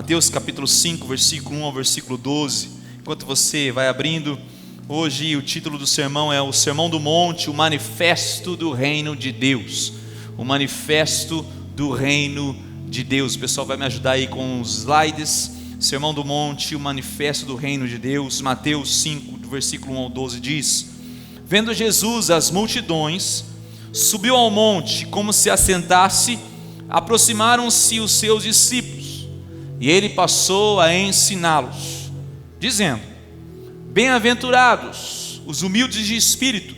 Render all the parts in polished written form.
Mateus capítulo 5, versículo 1 ao versículo 12. Enquanto você vai abrindo, hoje o título do sermão é o Sermão do Monte, o Manifesto do Reino de Deus. O Manifesto do Reino de Deus. O pessoal vai me ajudar aí com os slides. Sermão do Monte, o Manifesto do Reino de Deus. Mateus 5, do versículo 1 ao 12 diz: Vendo Jesus as multidões, subiu ao monte, como se assentasse, aproximaram-se os seus discípulos, e ele passou a ensiná-los, dizendo: Bem-aventurados os humildes de espírito,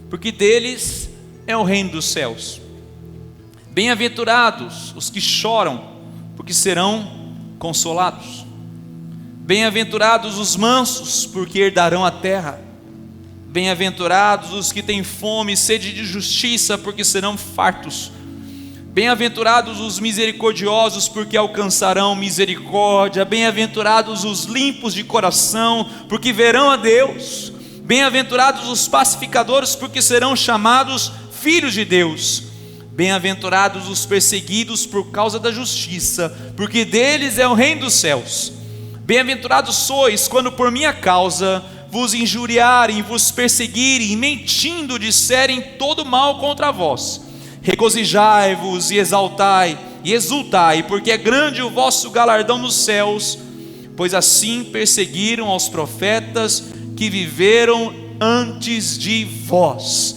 porque deles é o reino dos céus. Bem-aventurados os que choram, porque serão consolados. Bem-aventurados os mansos, porque herdarão a terra. Bem-aventurados os que têm fome e sede de justiça, porque serão fartos. Bem-aventurados os misericordiosos, porque alcançarão misericórdia. Bem-aventurados os limpos de coração, porque verão a Deus. Bem-aventurados os pacificadores, porque serão chamados filhos de Deus. Bem-aventurados os perseguidos por causa da justiça, porque deles é o reino dos céus. Bem-aventurados sois quando por minha causa vos injuriarem, vos perseguirem, mentindo disserem todo mal contra vós. Regozijai-vos e exaltai e exultai, porque é grande o vosso galardão nos céus, pois assim perseguiram aos profetas que viveram antes de vós.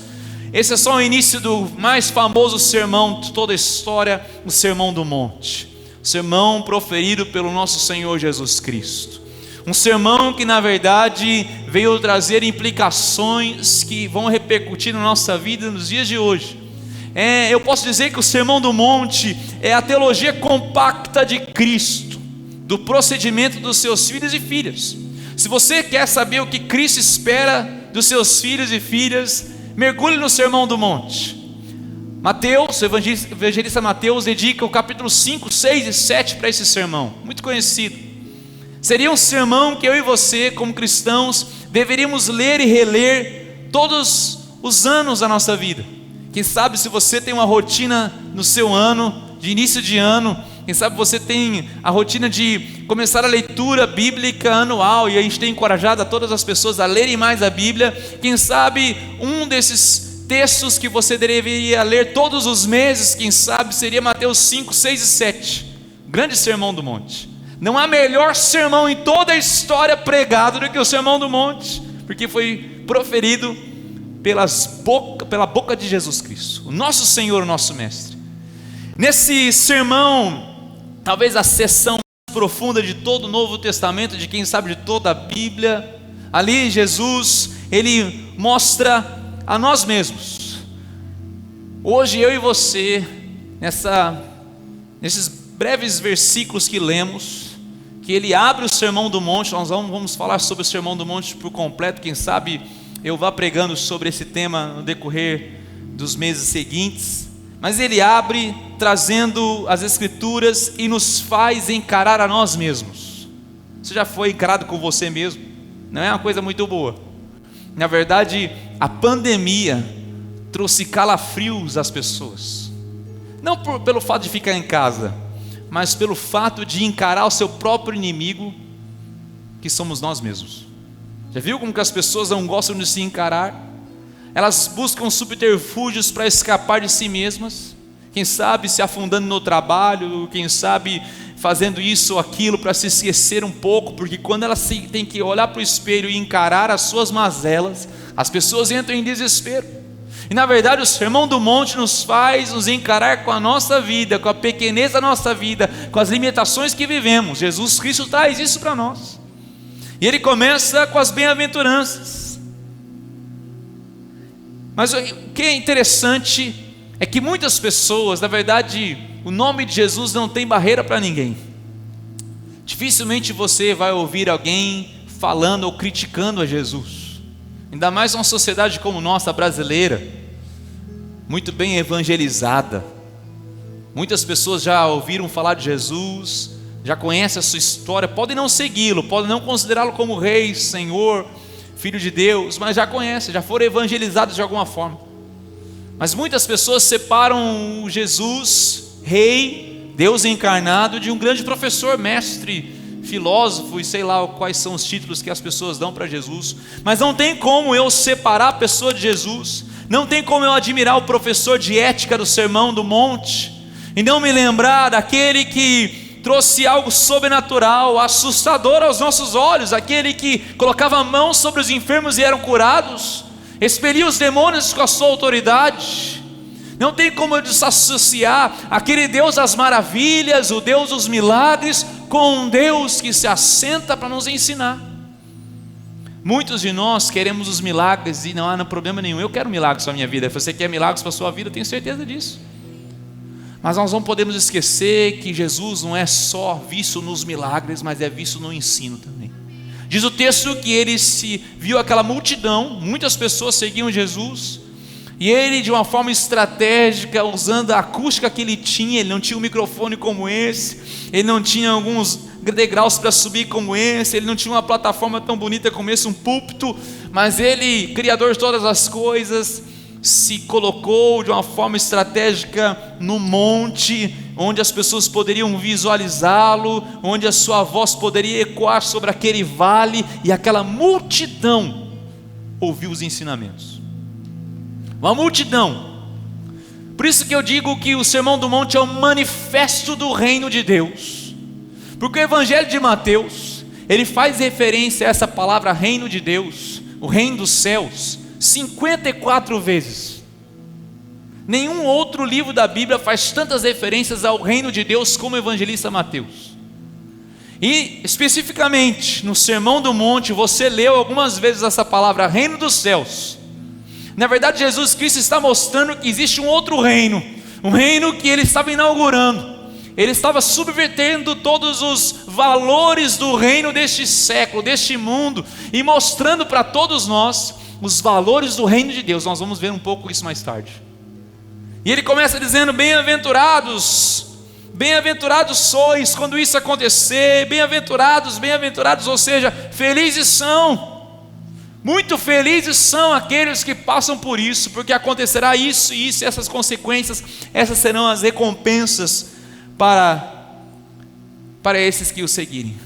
Esse é só o início do mais famoso sermão de toda a história, o Sermão do Monte. O sermão proferido pelo nosso Senhor Jesus Cristo. Um sermão que na verdade veio trazer implicações que vão repercutir na nossa vida nos dias de hoje. Eu posso dizer que o Sermão do Monte é a teologia compacta de Cristo, do procedimento dos seus filhos e filhas. Se você quer saber o que Cristo espera dos seus filhos e filhas, mergulhe no Sermão do Monte. Mateus, o evangelista Mateus dedica o capítulo 5, 6 e 7 para esse sermão, muito conhecido. Seria um sermão que eu e você, como cristãos, deveríamos ler e reler todos os anos da nossa vida. Quem sabe se você tem uma rotina no seu ano, de início de ano, quem sabe você tem a rotina de começar a leitura bíblica anual, e a gente tem encorajado a todas as pessoas a lerem mais a Bíblia. Quem sabe um desses textos que você deveria ler todos os meses, quem sabe seria Mateus 5, 6 e 7, grande Sermão do Monte. Não há melhor sermão em toda a história pregado do que o Sermão do Monte, porque foi proferido pela boca de Jesus Cristo, o nosso Senhor, o nosso Mestre. Nesse sermão, talvez a seção mais profunda de todo o Novo Testamento, de quem sabe de toda a Bíblia, ali Jesus, ele mostra a nós mesmos. Hoje eu e você, nesses breves versículos que lemos, que ele abre o Sermão do Monte. Nós vamos falar sobre o Sermão do Monte por completo, quem sabe eu vá pregando sobre esse tema no decorrer dos meses seguintes, mas ele abre trazendo as Escrituras e nos faz encarar a nós mesmos. Você já foi encarado com você mesmo? Não é uma coisa muito boa. Na verdade, a pandemia trouxe calafrios às pessoas, não pelo fato de ficar em casa, mas pelo fato de encarar o seu próprio inimigo, que somos nós mesmos. Já viu como que as pessoas não gostam de se encarar? Elas buscam subterfúgios para escapar de si mesmas, quem sabe se afundando no trabalho, quem sabe fazendo isso ou aquilo para se esquecer um pouco, porque quando elas têm que olhar para o espelho e encarar as suas mazelas, as pessoas entram em desespero. E na verdade o Sermão do Monte nos faz nos encarar com a nossa vida, com a pequenez da nossa vida, com as limitações que vivemos. Jesus Cristo traz isso para nós. E ele começa com as bem-aventuranças. Mas o que é interessante é que muitas pessoas, na verdade, o nome de Jesus não tem barreira para ninguém. Dificilmente você vai ouvir alguém falando ou criticando a Jesus, ainda mais uma sociedade como nossa, brasileira, muito bem evangelizada. Muitas pessoas já ouviram falar de Jesus, já conhecem a sua história, podem não segui-lo, podem não considerá-lo como Rei, Senhor, Filho de Deus, mas já conhecem, já foram evangelizados de alguma forma. Mas muitas pessoas separam Jesus, Rei, Deus encarnado de um grande professor, mestre, filósofo e sei lá quais são os títulos que as pessoas dão para Jesus. Mas não tem como eu separar a pessoa de Jesus, não tem como eu admirar o professor de ética do Sermão do Monte e não me lembrar daquele que trouxe algo sobrenatural, assustador aos nossos olhos, aquele que colocava a mão sobre os enfermos e eram curados, expelia os demônios com a sua autoridade. Não tem como eu desassociar aquele Deus das maravilhas, o Deus dos milagres, com um Deus que se assenta para nos ensinar. Muitos de nós queremos os milagres e não há problema nenhum. Eu quero milagres para a minha vida. Se você quer milagres para a sua vida, eu tenho certeza disso. Mas nós não podemos esquecer que Jesus não é só visto nos milagres, mas é visto no ensino também. Diz o texto que ele se viu aquela multidão, muitas pessoas seguiam Jesus, e ele de uma forma estratégica, usando a acústica que ele não tinha um microfone como esse, ele não tinha alguns degraus para subir como esse, ele não tinha uma plataforma tão bonita como esse, um púlpito, mas ele, criador de todas as coisas, se colocou de uma forma estratégica no monte, onde as pessoas poderiam visualizá-lo, onde a sua voz poderia ecoar sobre aquele vale, e aquela multidão ouviu os ensinamentos. Uma multidão. Por isso que eu digo que o Sermão do Monte é o manifesto do reino de Deus, porque o Evangelho de Mateus, ele faz referência a essa palavra reino de Deus, o reino dos céus, 54 vezes. Nenhum outro livro da Bíblia faz tantas referências ao reino de Deus como o evangelista Mateus. E especificamente no Sermão do Monte, você leu algumas vezes essa palavra reino dos céus. Na verdade, Jesus Cristo está mostrando que existe um outro reino, um reino que ele estava inaugurando. Ele estava subvertendo todos os valores do reino deste século, deste mundo, e mostrando para todos nós os valores do reino de Deus. Nós vamos ver um pouco isso mais tarde. E ele começa dizendo: bem-aventurados sois quando isso acontecer, bem-aventurados, ou seja, felizes são, muito felizes são aqueles que passam por isso, porque acontecerá isso e isso, e essas consequências, essas serão as recompensas para esses que o seguirem.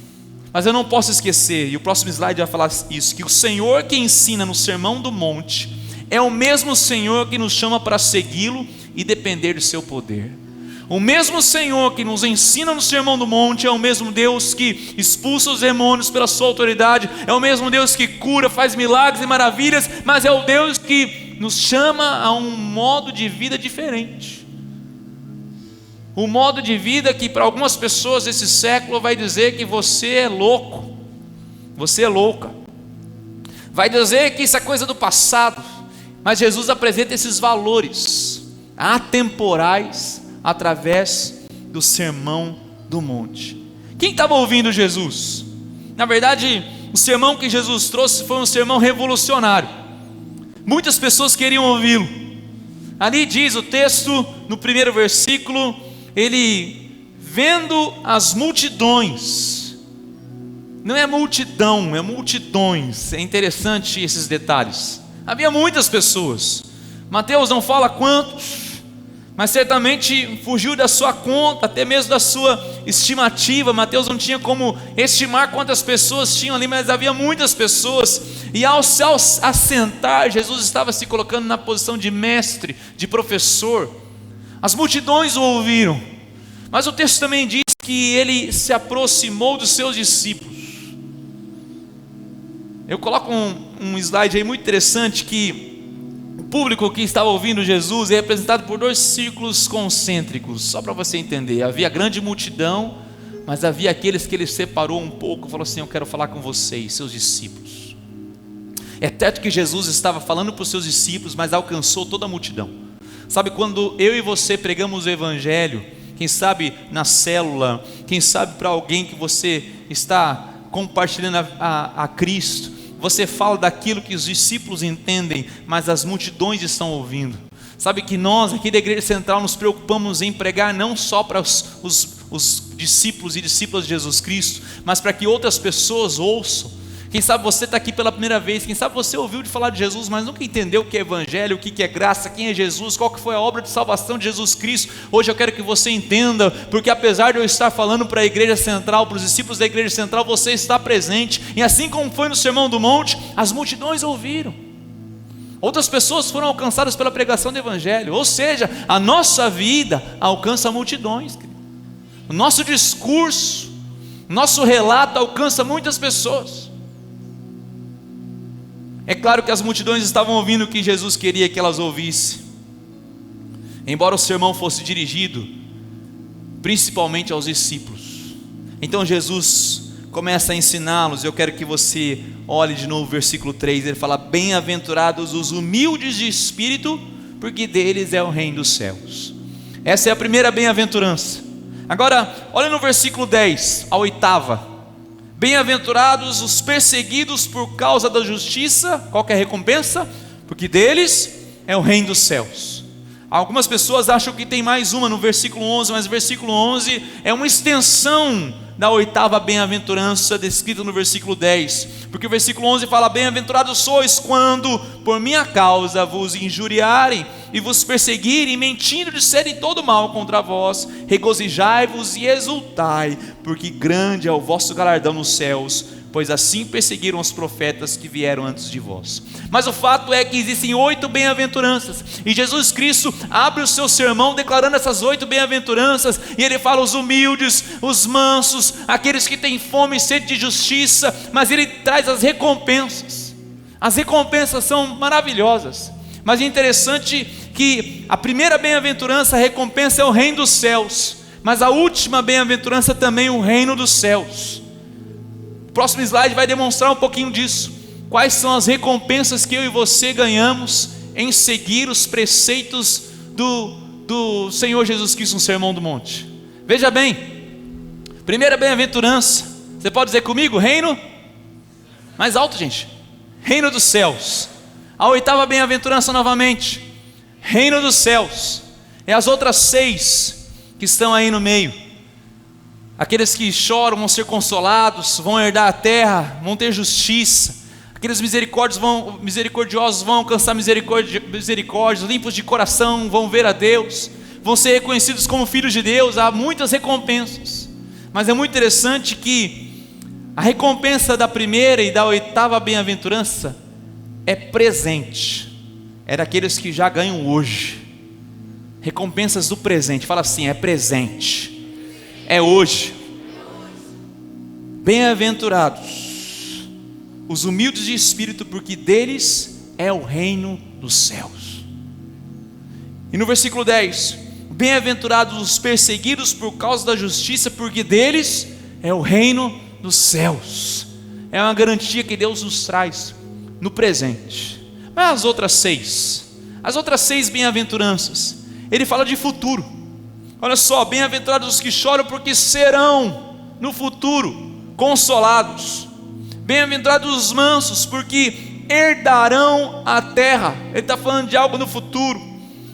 Mas eu não posso esquecer, e o próximo slide vai falar isso, que o Senhor que ensina no Sermão do Monte é o mesmo Senhor que nos chama para segui-lo e depender do seu poder. O mesmo Senhor que nos ensina no Sermão do Monte é o mesmo Deus que expulsa os demônios pela sua autoridade, é o mesmo Deus que cura, faz milagres e maravilhas, mas é o Deus que nos chama a um modo de vida diferente. Um modo de vida que para algumas pessoas desse século vai dizer que você é louco, você é louca, vai dizer que isso é coisa do passado, mas Jesus apresenta esses valores atemporais através do Sermão do Monte. Quem estava ouvindo Jesus? Na verdade, o sermão que Jesus trouxe foi um sermão revolucionário. Muitas pessoas queriam ouvi-lo. Ali diz o texto, no primeiro versículo, ele vendo as multidões, não é multidão, é multidões. É interessante esses detalhes. Havia muitas pessoas. Mateus não fala quantos, mas certamente fugiu da sua conta, até mesmo da sua estimativa. Mateus não tinha como estimar quantas pessoas tinham ali, mas havia muitas pessoas. E ao se assentar, Jesus estava se colocando na posição de mestre, de professor. As multidões o ouviram, mas o texto também diz que ele se aproximou dos seus discípulos. Eu coloco um slide aí muito interessante, que o público que estava ouvindo Jesus é representado por dois círculos concêntricos, só para você entender. Havia grande multidão, mas havia aqueles que ele separou um pouco, falou assim: eu quero falar com vocês, seus discípulos. É certo que Jesus estava falando para os seus discípulos, mas alcançou toda a multidão. Sabe, quando eu e você pregamos o Evangelho, quem sabe na célula, quem sabe para alguém que você está compartilhando a Cristo, você fala daquilo que os discípulos entendem, mas as multidões estão ouvindo. Sabe que nós aqui da Igreja Central nos preocupamos em pregar não só para os discípulos e discípulas de Jesus Cristo, mas para que outras pessoas ouçam. Quem sabe você está aqui pela primeira vez, quem sabe você ouviu de falar de Jesus, mas nunca entendeu o que é evangelho, o que é graça, quem é Jesus, qual que foi a obra de salvação de Jesus Cristo. Hoje eu quero que você entenda, porque apesar de eu estar falando para a igreja central, para os discípulos da igreja central, você está presente, e assim como foi no Sermão do Monte, as multidões ouviram, outras pessoas foram alcançadas pela pregação do evangelho. Ou seja, a nossa vida alcança multidões, o nosso discurso, nosso relato alcança muitas pessoas. É claro que as multidões estavam ouvindo o que Jesus queria que elas ouvissem, embora o sermão fosse dirigido principalmente aos discípulos. Então Jesus começa a ensiná-los. Eu quero que você olhe de novo o versículo 3, ele fala: bem-aventurados os humildes de espírito, porque deles é o reino dos céus. Essa é a primeira bem-aventurança. Agora, olha no versículo 10, a oitava: bem-aventurados os perseguidos por causa da justiça. Qual que é a recompensa? Porque deles é o reino dos céus. Algumas pessoas acham que tem mais uma no versículo 11, mas o versículo 11 é uma extensão da oitava bem-aventurança descrita no versículo 10, porque o versículo 11 fala: bem-aventurados sois quando por minha causa vos injuriarem e vos perseguirem, mentindo, disserem todo mal contra vós, regozijai-vos e exultai, porque grande é o vosso galardão nos céus, pois assim perseguiram os profetas que vieram antes de vós. Mas o fato é que existem 8 bem-aventuranças, e Jesus Cristo abre o seu sermão declarando essas 8 bem-aventuranças, e ele fala: os humildes, os mansos, aqueles que têm fome e sede de justiça, mas ele traz as recompensas. As recompensas são maravilhosas, mas é interessante que a primeira bem-aventurança, a recompensa é o reino dos céus, mas a última bem-aventurança também o reino dos céus. O próximo slide vai demonstrar um pouquinho disso. Quais são as recompensas que eu e você ganhamos em seguir os preceitos do Senhor Jesus Cristo no Sermão do Monte? Veja bem, primeira bem-aventurança, você pode dizer comigo? Reino, mais alto, gente, reino dos céus. A oitava bem-aventurança novamente, reino dos céus. E as outras 6 que estão aí no meio: aqueles que choram vão ser consolados, vão herdar a terra, vão ter justiça. Aqueles misericordiosos vão alcançar misericórdia, limpos de coração vão ver a Deus, vão ser reconhecidos como filhos de Deus. Há muitas recompensas, mas é muito interessante que a recompensa da primeira e da oitava bem-aventurança é presente, é daqueles que já ganham hoje. Recompensas do presente, fala assim: é presente, é hoje. Bem-aventurados os humildes de espírito, porque deles é o reino dos céus. E no versículo 10: bem-aventurados os perseguidos por causa da justiça, porque deles é o reino dos céus. É uma garantia que Deus nos traz no presente. Mas as outras 6 bem-aventuranças, ele fala de futuro. Olha só: bem-aventurados os que choram, porque serão no futuro consolados. Bem-aventurados os mansos, porque herdarão a terra. Ele está falando de algo no futuro.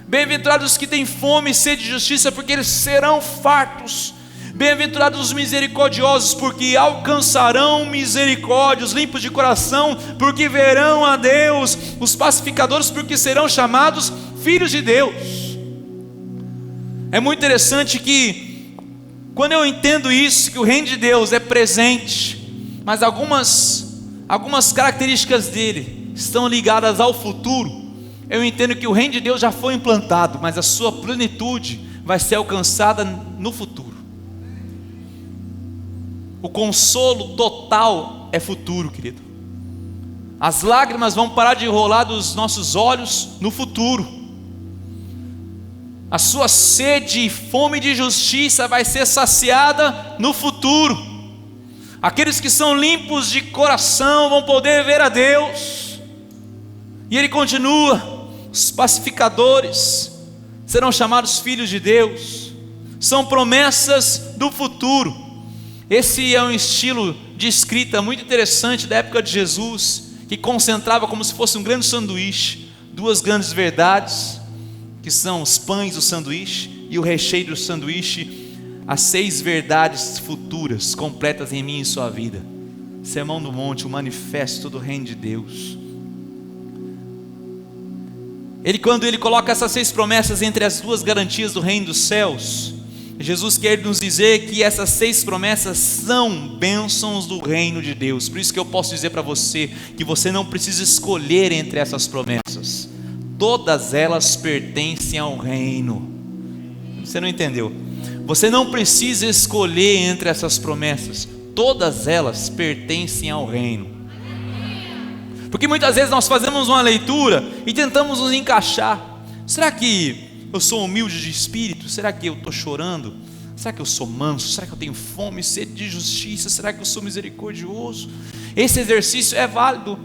Bem-aventurados os que têm fome e sede de justiça, porque eles serão fartos. Bem-aventurados os misericordiosos, porque alcançarão misericórdia. Os limpos de coração, porque verão a Deus. Os pacificadores, porque serão chamados filhos de Deus. É muito interessante que, quando eu entendo isso, que o reino de Deus é presente, mas algumas características dele estão ligadas ao futuro, eu entendo que o reino de Deus já foi implantado, mas a sua plenitude vai ser alcançada no futuro. O consolo total é futuro, querido. As lágrimas vão parar de rolar dos nossos olhos no futuro. A sua sede e fome de justiça vai ser saciada no futuro. Aqueles que são limpos de coração vão poder ver a Deus. E ele continua: os pacificadores serão chamados filhos de Deus. São promessas do futuro. Esse é um estilo de escrita muito interessante da época de Jesus, que concentrava como se fosse um grande sanduíche, 2 grandes verdades, que são os pães do sanduíche e o recheio do sanduíche, as 6 verdades futuras completas em mim e em sua vida. Sermão do Monte, o manifesto do reino de Deus. Quando ele coloca essas 6 promessas entre as 2 garantias do reino dos céus, Jesus quer nos dizer que essas 6 promessas são bênçãos do reino de Deus. Por isso que eu posso dizer para você que você não precisa escolher entre essas promessas. Todas elas pertencem ao reino. Você não entendeu? Você não precisa escolher entre essas promessas. Todas elas pertencem ao reino. Porque muitas vezes nós fazemos uma leitura e tentamos nos encaixar. Será que eu sou humilde de espírito? Será que eu estou chorando? Será que eu sou manso? Será que eu tenho fome e sede de justiça? Será que eu sou misericordioso? Esse exercício é válido,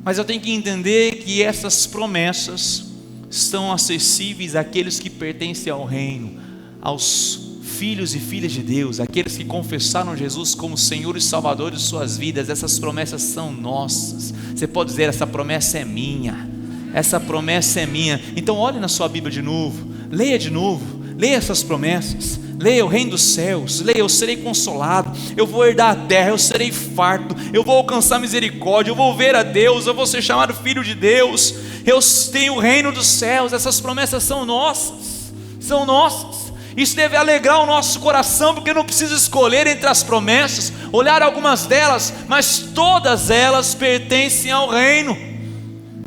mas eu tenho que entender que essas promessas estão acessíveis àqueles que pertencem ao reino, aos filhos e filhas de Deus, aqueles que confessaram Jesus como Senhor e Salvador de suas vidas. Essas promessas são nossas. Você pode dizer: essa promessa é minha. Essa promessa é minha. Então olhe na sua Bíblia de novo, leia essas promessas, leia o reino dos céus, leia: eu serei consolado, eu vou herdar a terra, eu serei farto, eu vou alcançar misericórdia, eu vou ver a Deus, eu vou ser chamado filho de Deus, eu tenho o reino dos céus. Essas promessas são nossas, são nossas. Isso deve alegrar o nosso coração, porque eu não preciso escolher entre as promessas, olhar algumas delas, mas todas elas pertencem ao reino.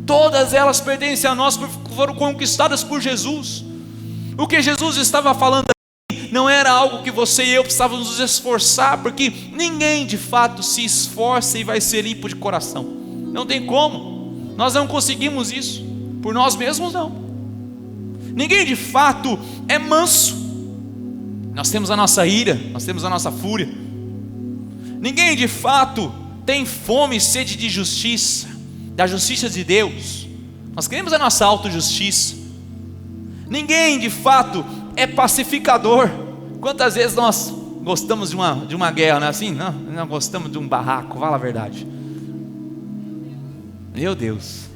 Todas elas pertencem a nós, porque foram conquistadas por Jesus. O que Jesus estava falando aqui não era algo que você e eu precisávamos nos esforçar, porque ninguém de fato se esforça e vai ser limpo de coração. Não tem como. Nós não conseguimos isso por nós mesmos, não. Ninguém de fato é manso. Nós temos a nossa ira, nós temos a nossa fúria. Ninguém de fato tem fome e sede de justiça, da justiça de Deus. Nós queremos a nossa autojustiça. Ninguém de fato é pacificador. Quantas vezes nós gostamos de uma guerra, não é assim? Não gostamos de um barraco, fala a verdade. Meu Deus,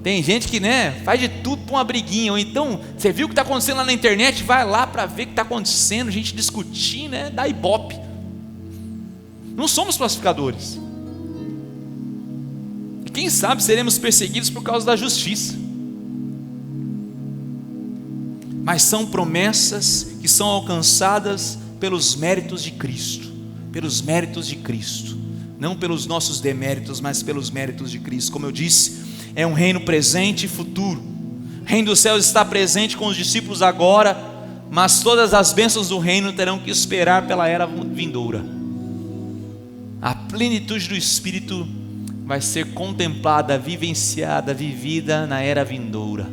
tem gente que faz de tudo para uma briguinha. Ou então, você viu o que está acontecendo lá na internet, vai lá para ver o que está acontecendo, gente discutir, dá ibope. Não somos pacificadores. Quem sabe seremos perseguidos por causa da justiça. Mas são promessas que são alcançadas pelos méritos de Cristo. Pelos méritos de Cristo. Não pelos nossos deméritos, mas pelos méritos de Cristo. Como eu disse, é um reino presente e futuro. O reino dos céus está presente com os discípulos agora, mas todas as bênçãos do reino terão que esperar pela era vindoura. A plenitude do Espírito vai ser contemplada, vivenciada, vivida na era vindoura.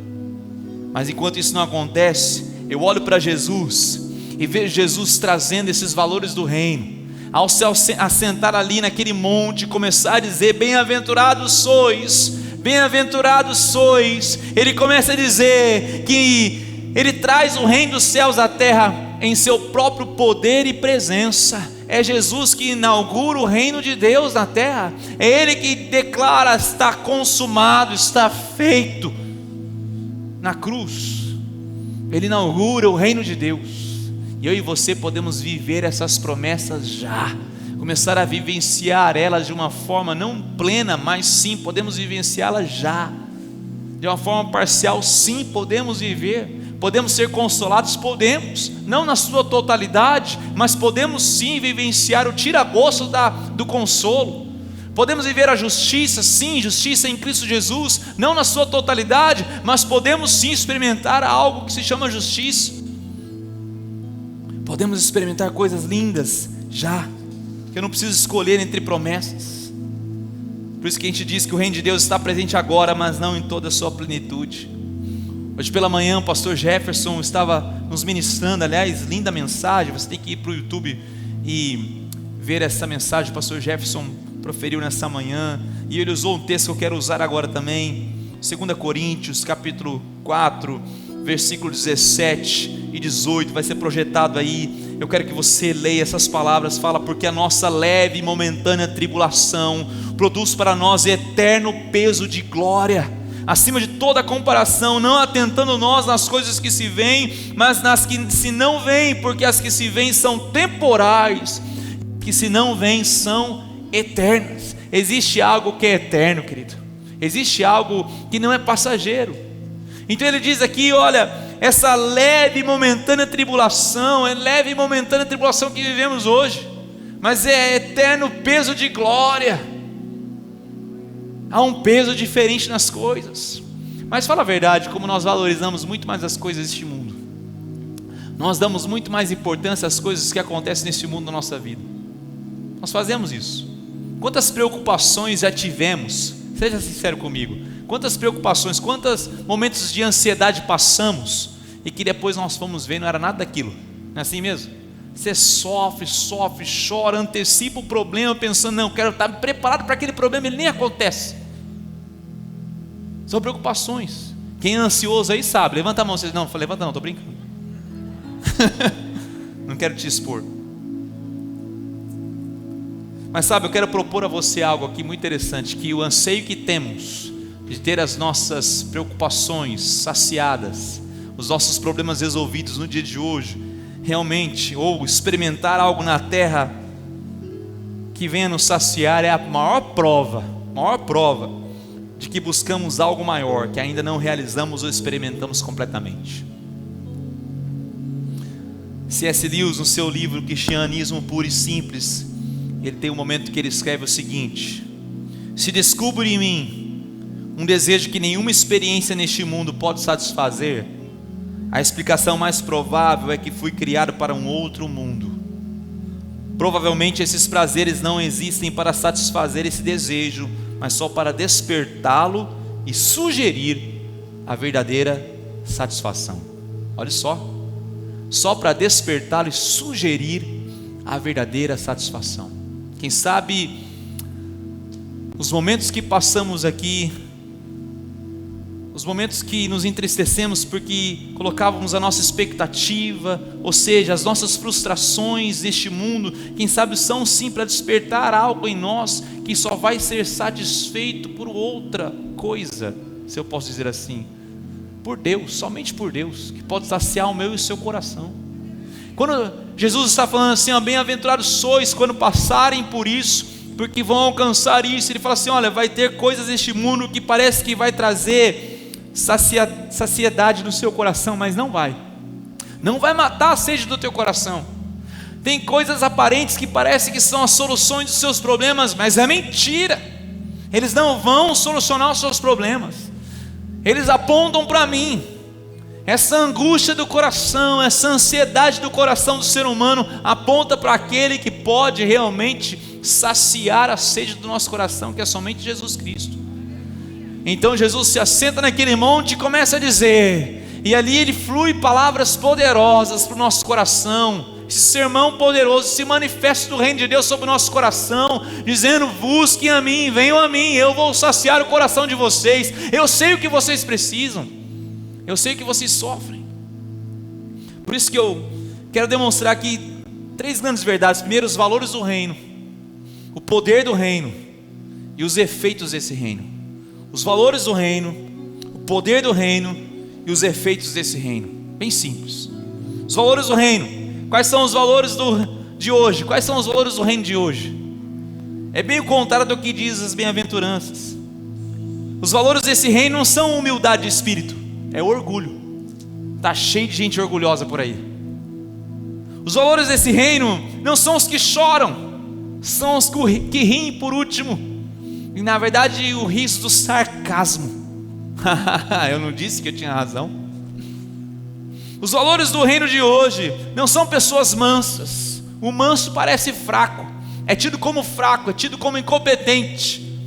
Mas enquanto isso não acontece, eu olho para Jesus e vejo Jesus trazendo esses valores do reino. Ao se assentar ali naquele monte, começar a dizer: bem-aventurados sois, bem-aventurados sois. Ele começa a dizer que Ele traz o reino dos céus à terra em seu próprio poder e presença. É Jesus que inaugura o reino de Deus na terra. É Ele que declara: está consumado, está feito. Na cruz, Ele inaugura o reino de Deus. E eu e você podemos viver essas promessas já. Começar a vivenciar elas de uma forma não plena, mas sim, podemos vivenciá-las já. De uma forma parcial, sim, podemos viver. Podemos ser consolados? Podemos, não na sua totalidade, mas podemos sim vivenciar o tira-gosto do consolo. Podemos viver a justiça, sim, justiça em Cristo Jesus, não na sua totalidade, mas podemos sim experimentar algo que se chama justiça. Podemos experimentar coisas lindas já, que eu não preciso escolher entre promessas. Por isso que a gente diz que o reino de Deus está presente agora, mas não em toda a sua plenitude. Hoje pela manhã o pastor Jefferson estava nos ministrando, aliás, linda mensagem. Você tem que ir para o YouTube e ver essa mensagem que o pastor Jefferson proferiu nessa manhã. E ele usou um texto que eu quero usar agora também, 2 Coríntios capítulo 4, versículo 17 e 18, vai ser projetado aí. Eu quero que você leia essas palavras. Fala: porque a nossa leve e momentânea tribulação produz para nós eterno peso de glória, acima de toda comparação, não atentando nós nas coisas que se veem, mas nas que se não veem, porque as que se veem são temporais, que se não vêm são eternas. Existe algo que é eterno, querido. Existe algo que não é passageiro. Então ele diz aqui, olha, essa leve e momentânea tribulação, é leve e momentânea tribulação que vivemos hoje, mas é eterno peso de glória. Há um peso diferente nas coisas. Mas fala a verdade, como nós valorizamos muito mais as coisas deste mundo, nós damos muito mais importância às coisas que acontecem neste mundo na nossa vida. Nós fazemos isso. Quantas preocupações já tivemos? Seja sincero comigo. Quantas preocupações, quantos momentos de ansiedade passamos e que depois nós fomos ver, não era nada daquilo. Não é assim mesmo? Você sofre, chora, antecipa o problema pensando, não, quero estar preparado para aquele problema, ele nem acontece. São preocupações. Quem é ansioso aí sabe, levanta a mão. Vocês, não, levanta não, estou brincando. Não quero te expor. Mas sabe, eu quero propor a você algo aqui muito interessante, que o anseio que temos de ter as nossas preocupações saciadas, os nossos problemas resolvidos no dia de hoje, realmente, ou experimentar algo na terra que venha nos saciar, é a maior prova de que buscamos algo maior, que ainda não realizamos ou experimentamos completamente. C.S. Lewis, no seu livro Cristianismo Puro e Simples, ele tem um momento que ele escreve o seguinte: se descubro em mim um desejo que nenhuma experiência neste mundo pode satisfazer, a explicação mais provável é que fui criado para um outro mundo. Provavelmente esses prazeres não existem para satisfazer esse desejo, mas só para despertá-lo e sugerir a verdadeira satisfação. Olha só para despertá-lo e sugerir a verdadeira satisfação. Quem sabe os momentos que passamos aqui, os momentos que nos entristecemos porque colocávamos a nossa expectativa, ou seja, as nossas frustrações neste mundo, quem sabe são sim para despertar algo em nós que só vai ser satisfeito por outra coisa, se eu posso dizer assim, por Deus, somente por Deus, que pode saciar o meu e o seu coração. Quando Jesus está falando assim, ó, bem-aventurados sois quando passarem por isso, porque vão alcançar isso, ele fala assim, olha, vai ter coisas neste mundo que parece que vai trazer saciedade no seu coração, mas não vai matar a sede do teu coração. Tem coisas aparentes que parecem que são as soluções dos seus problemas, mas é mentira. Eles não vão solucionar os seus problemas. Eles apontam para mim. Essa angústia do coração, essa ansiedade do coração do ser humano aponta para aquele que pode realmente saciar a sede do nosso coração, que é somente Jesus Cristo. Então Jesus se assenta naquele monte e começa a dizer, e ali ele flui palavras poderosas para o nosso coração. Esse sermão poderoso se manifesta do reino de Deus sobre o nosso coração, dizendo, busquem a mim, venham a mim, eu vou saciar o coração de vocês. Eu sei o que vocês precisam, eu sei o que vocês sofrem. Por isso que eu quero demonstrar aqui 3 grandes verdades. Primeiro, os valores do reino, o poder do reino e os efeitos desse reino. Os valores do reino, o poder do reino e os efeitos desse reino. Bem simples. Os valores do reino. Quais são os valores de hoje? Quais são os valores do reino de hoje? É bem o contrário do que diz as bem-aventuranças. Os valores desse reino não são humildade de espírito, é orgulho. Está cheio de gente orgulhosa por aí. Os valores desse reino não são os que choram, são os que riem por último. E na verdade o riso do sarcasmo. Eu não disse que eu tinha razão. Os valores do reino de hoje não são pessoas mansas. O manso parece fraco, é tido como fraco, é tido como incompetente.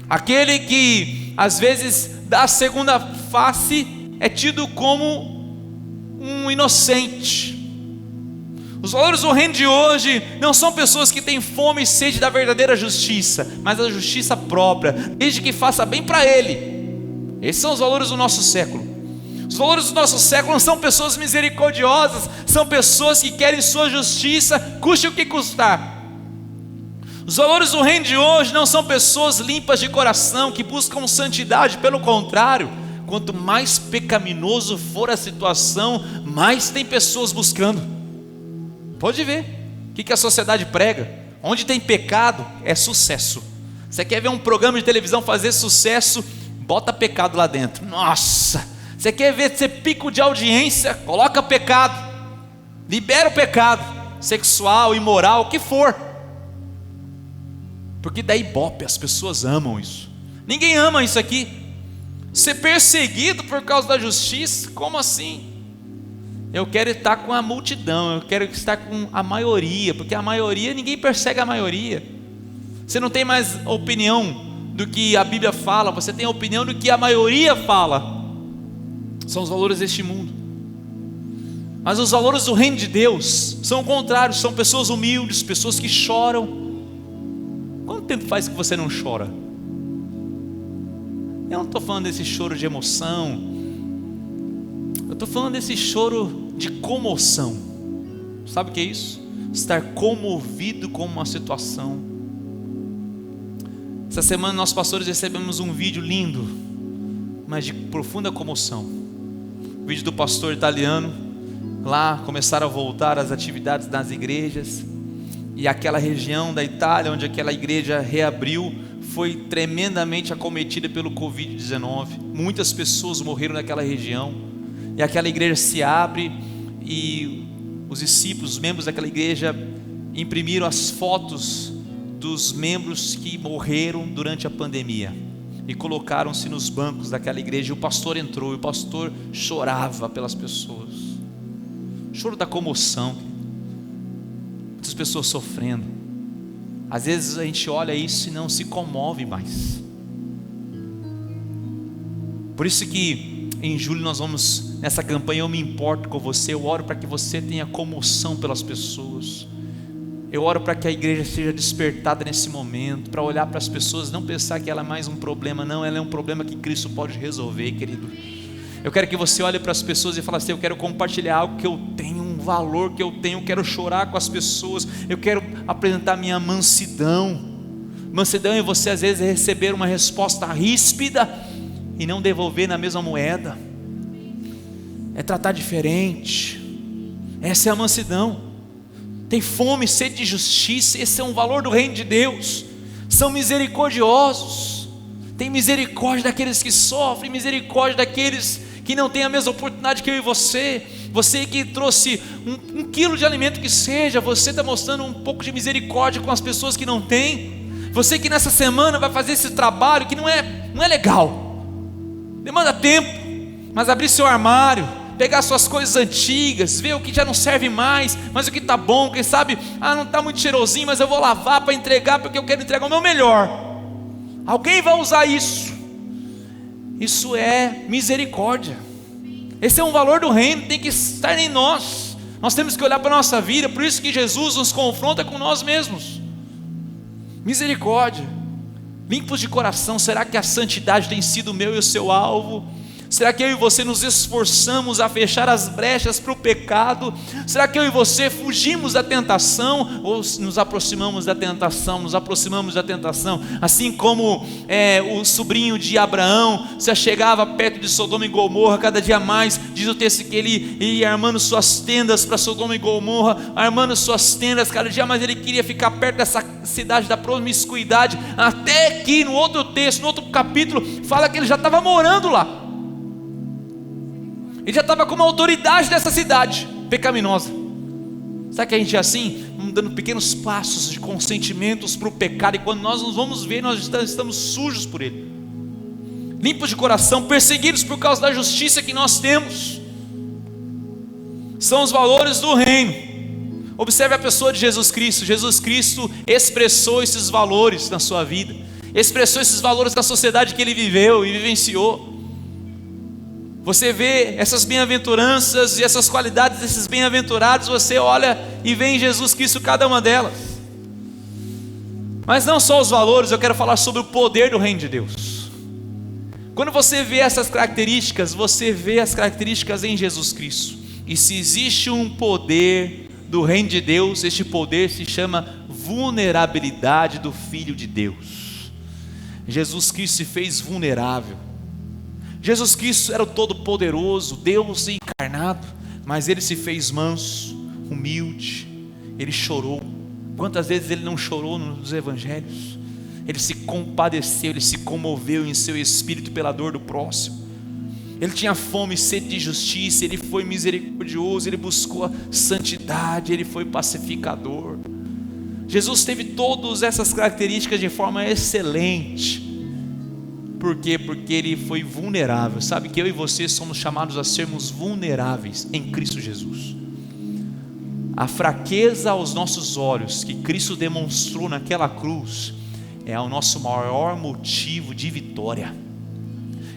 Aquele que às vezes dá a segunda face é tido como um inocente. Os valores do reino de hoje não são pessoas que têm fome e sede da verdadeira justiça, mas da justiça própria, desde que faça bem para ele. Esses são os valores do nosso século. Os valores do nosso século não são pessoas misericordiosas, são pessoas que querem sua justiça, custe o que custar. Os valores do reino de hoje não são pessoas limpas de coração, que buscam santidade, pelo contrário, quanto mais pecaminoso for a situação, mais tem pessoas buscando. Pode ver, o que a sociedade prega? Onde tem pecado é sucesso. Você quer ver um programa de televisão fazer sucesso? Bota pecado lá dentro. Nossa! Você quer ver ser pico de audiência? Coloca pecado. Libera o pecado sexual, imoral, o que for. Porque dá ibope, as pessoas amam isso. Ninguém ama isso aqui. Ser perseguido por causa da justiça? Como assim? Eu quero estar com a multidão, eu quero estar com a maioria, porque a maioria, ninguém persegue a maioria. Você não tem mais opinião do que a Bíblia fala, você tem a opinião do que a maioria fala. São os valores deste mundo. Mas os valores do reino de Deus são o contrário, são pessoas humildes, pessoas que choram. Quanto tempo faz que você não chora? Eu não estou falando desse choro de emoção, eu estou falando desse choro de comoção. Sabe o que é isso? Estar comovido com uma situação. Essa semana nós pastores recebemos um vídeo lindo, mas de profunda comoção. O vídeo do pastor italiano. Lá começaram a voltar as atividades nas igrejas, e aquela região da Itália onde aquela igreja reabriu foi tremendamente acometida pelo Covid-19. Muitas pessoas morreram naquela região, e aquela igreja se abre, e os discípulos, os membros daquela igreja, imprimiram as fotos dos membros que morreram durante a pandemia e colocaram-se nos bancos daquela igreja. E o pastor entrou, e o pastor chorava pelas pessoas. Choro da comoção, muitas pessoas sofrendo. Às vezes a gente olha isso e não se comove mais. Por isso que em julho nós vamos nessa campanha Eu Me Importo com Você. Eu oro para que você tenha comoção pelas pessoas. Eu oro para que a igreja seja despertada nesse momento, para olhar para as pessoas, não pensar que ela é mais um problema. Não, ela é um problema que Cristo pode resolver, querido. Eu quero que você olhe para as pessoas e fale assim: eu quero compartilhar algo que eu tenho, um valor que eu tenho, eu quero chorar com as pessoas, eu quero apresentar minha mansidão. Mansidão é você às vezes receber uma resposta ríspida e não devolver na mesma moeda. É tratar diferente. Essa é a mansidão. Tem fome, sede de justiça. Esse é um valor do reino de Deus. São misericordiosos. Tem misericórdia daqueles que sofrem, misericórdia daqueles que não têm a mesma oportunidade que eu e você. Você que trouxe um quilo de alimento que seja, você está mostrando um pouco de misericórdia com as pessoas que não têm. Você que nessa semana vai fazer esse trabalho que não é legal, demanda tempo, mas abrir seu armário, pegar suas coisas antigas, ver o que já não serve mais, mas o que está bom, quem sabe, não está muito cheirosinho, mas eu vou lavar para entregar, porque eu quero entregar o meu melhor. Alguém vai usar isso. Isso é misericórdia. Esse é um valor do reino, tem que estar em nós. Nós temos que olhar para a nossa vida. Por isso que Jesus nos confronta com nós mesmos. Misericórdia. Limpos de coração. Será que a santidade tem sido o meu e o seu alvo? Será que eu e você nos esforçamos a fechar as brechas para o pecado? Será que eu e você fugimos da tentação ou nos aproximamos da tentação? Nos aproximamos da tentação, assim como o sobrinho de Abraão se achegava perto de Sodoma e Gomorra cada dia mais. Diz o texto que ele ia armando suas tendas para Sodoma e Gomorra, armando suas tendas cada dia mais. Ele queria ficar perto dessa cidade da promiscuidade, até que no outro texto, no outro capítulo, fala que ele já estava morando lá. Ele já estava como autoridade dessa cidade pecaminosa. Sabe que a gente é assim? Vamos dando pequenos passos de consentimentos para o pecado, e quando nós nos vamos ver, nós estamos sujos por ele, limpos de coração, perseguidos por causa da justiça que nós temos. São os valores do reino. Observe a pessoa de Jesus Cristo. Jesus Cristo expressou esses valores na sua vida, expressou esses valores na sociedade que ele viveu e vivenciou. Você vê essas bem-aventuranças e essas qualidades desses bem-aventurados, você olha e vê em Jesus Cristo cada uma delas. Mas não só os valores, eu quero falar sobre o poder do reino de Deus. Quando você vê essas características, você vê as características em Jesus Cristo. E se existe um poder do reino de Deus, este poder se chama vulnerabilidade do Filho de Deus. Jesus Cristo se fez vulnerável. Jesus Cristo era o Todo-Poderoso, Deus encarnado, mas ele se fez manso, humilde, ele chorou, Quantas vezes ele não chorou nos evangelhos? Ele se compadeceu, ele se comoveu em seu espírito pela dor do próximo. Ele tinha fome e sede de justiça, ele foi misericordioso, ele buscou a santidade, ele foi pacificador. Jesus teve todas essas características de forma excelente. Por quê? Porque ele foi vulnerável. Sabe que eu e você somos chamados a sermos vulneráveis em Cristo Jesus. A fraqueza aos nossos olhos que Cristo demonstrou naquela cruz é o nosso maior motivo de vitória.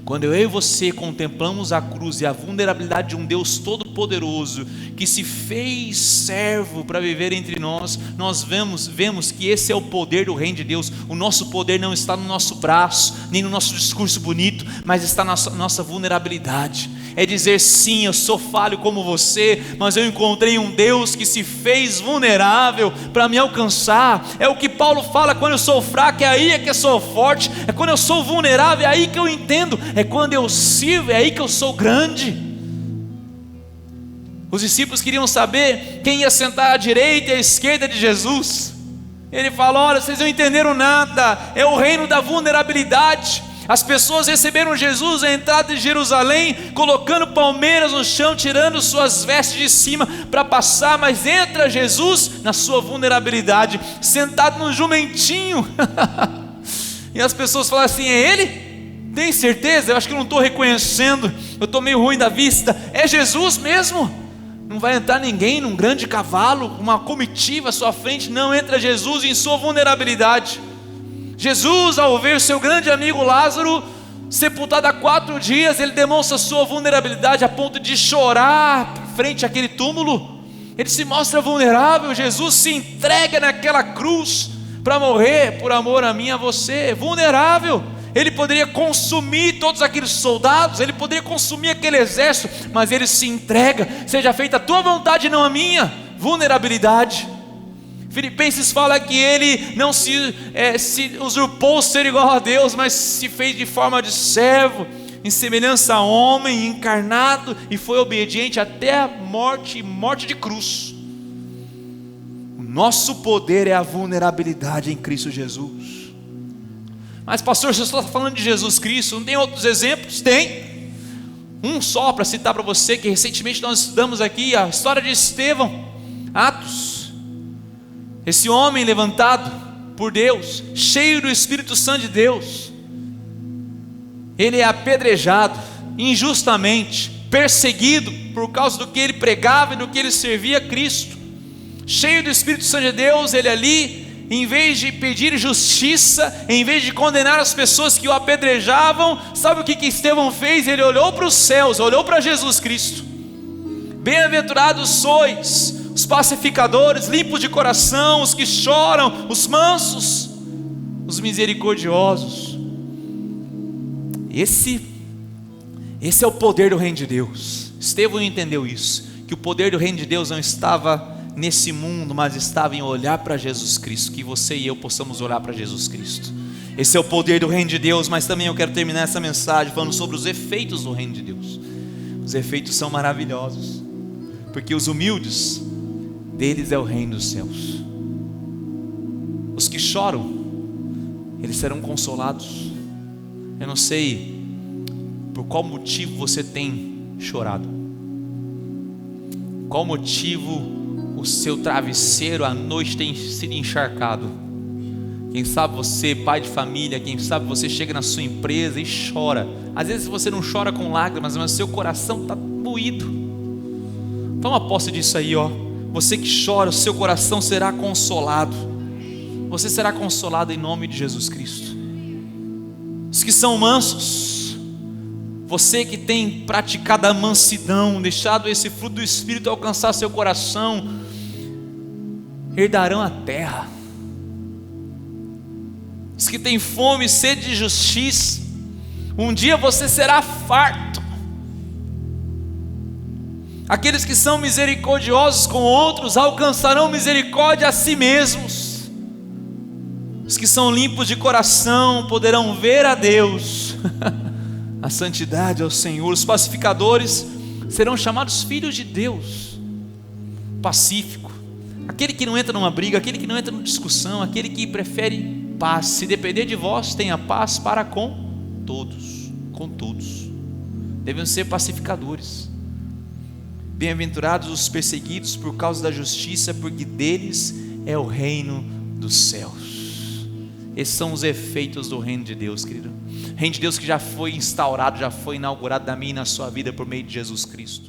Quando eu e você contemplamos a cruz e a vulnerabilidade de um Deus todo-poderoso que se fez servo para viver entre nós, nós vemos que esse é o poder do reino de Deus. O nosso poder não está no nosso braço, nem no nosso discurso bonito, mas está na nossa vulnerabilidade. É dizer: sim, eu sou falho como você, mas eu encontrei um Deus que se fez vulnerável para me alcançar. É o que Paulo fala: quando eu sou fraco, é aí que eu sou forte. É quando eu sou vulnerável, é aí que eu entendo. É quando eu sirvo, é aí que eu sou grande. Os discípulos queriam saber quem ia sentar à direita e à esquerda de Jesus. Ele fala: olha, vocês não entenderam nada, é o reino da vulnerabilidade. As pessoas receberam Jesus à entrada de Jerusalém, colocando palmeiras no chão, tirando suas vestes de cima para passar, mas entra Jesus na sua vulnerabilidade, sentado num jumentinho. E as pessoas falam assim: é ele? Tem certeza? Eu acho que eu não estou reconhecendo, eu estou meio ruim da vista. É Jesus mesmo? Não vai entrar ninguém num grande cavalo, uma comitiva à sua frente. Não, entra Jesus em sua vulnerabilidade. Jesus, ao ver seu grande amigo Lázaro sepultado há 4 dias, ele demonstra sua vulnerabilidade a ponto de chorar frente àquele túmulo. Ele se mostra vulnerável. Jesus se entrega naquela cruz para morrer por amor a mim e a você. Vulnerável. Ele poderia consumir todos aqueles soldados, ele poderia consumir aquele exército, mas ele se entrega: seja feita a tua vontade e não a minha. Vulnerabilidade. Filipenses fala que ele não se usurpou ser igual a Deus, mas se fez de forma de servo, em semelhança a homem, encarnado, e foi obediente até a morte de cruz. O nosso poder é a vulnerabilidade em Cristo Jesus. Mas pastor, você só está falando de Jesus Cristo, não tem outros exemplos? Tem. Um só para citar para você, que recentemente nós estudamos aqui, a história de Estevão, Atos. Esse homem levantado por Deus, cheio do Espírito Santo de Deus, ele é apedrejado injustamente, perseguido por causa do que ele pregava e do que ele servia a Cristo. Cheio do Espírito Santo de Deus, ele ali, em vez de pedir justiça, em vez de condenar as pessoas que o apedrejavam, sabe o que Estevão fez? Ele olhou para os céus, olhou para Jesus Cristo. Bem-aventurados sois os pacificadores, limpos de coração, os que choram, os mansos, os misericordiosos. Esse é o poder do reino de Deus. Estevão entendeu isso, que o poder do reino de Deus não estava nesse mundo, mas estava em olhar para Jesus Cristo, que você e eu possamos olhar para Jesus Cristo. Esse é o poder do reino de Deus. Mas também eu quero terminar essa mensagem falando sobre os efeitos do reino de Deus. Os efeitos são maravilhosos, porque os humildes, deles é o reino dos céus. Os que choram, eles serão consolados. Eu não sei por qual motivo você tem chorado, qual motivo o seu travesseiro à noite tem sido encharcado. Quem sabe você, pai de família, quem sabe você chega na sua empresa e chora. Às vezes você não chora com lágrimas, mas seu coração está moído. Toma posse disso aí, ó. Você que chora, o seu coração será consolado. Você será consolado em nome de Jesus Cristo. Os que são mansos, você que tem praticado a mansidão, deixado esse fruto do Espírito alcançar seu coração, herdarão a terra. Os que têm fome e sede de justiça, um dia você será farto. Aqueles que são misericordiosos com outros alcançarão misericórdia a si mesmos. Os que são limpos de coração poderão ver a Deus. A santidade ao Senhor. Os pacificadores serão chamados filhos de Deus. Pacífico, aquele que não entra numa briga, aquele que não entra numa discussão, aquele que prefere paz. Se depender de vós, tenha paz para com todos, com todos. Devemos ser pacificadores. Bem-aventurados os perseguidos por causa da justiça, porque deles é o reino dos céus. Esses são os efeitos do reino de Deus, querido. Reino de Deus que já foi instaurado, já foi inaugurado na minha e na sua vida por meio de Jesus Cristo.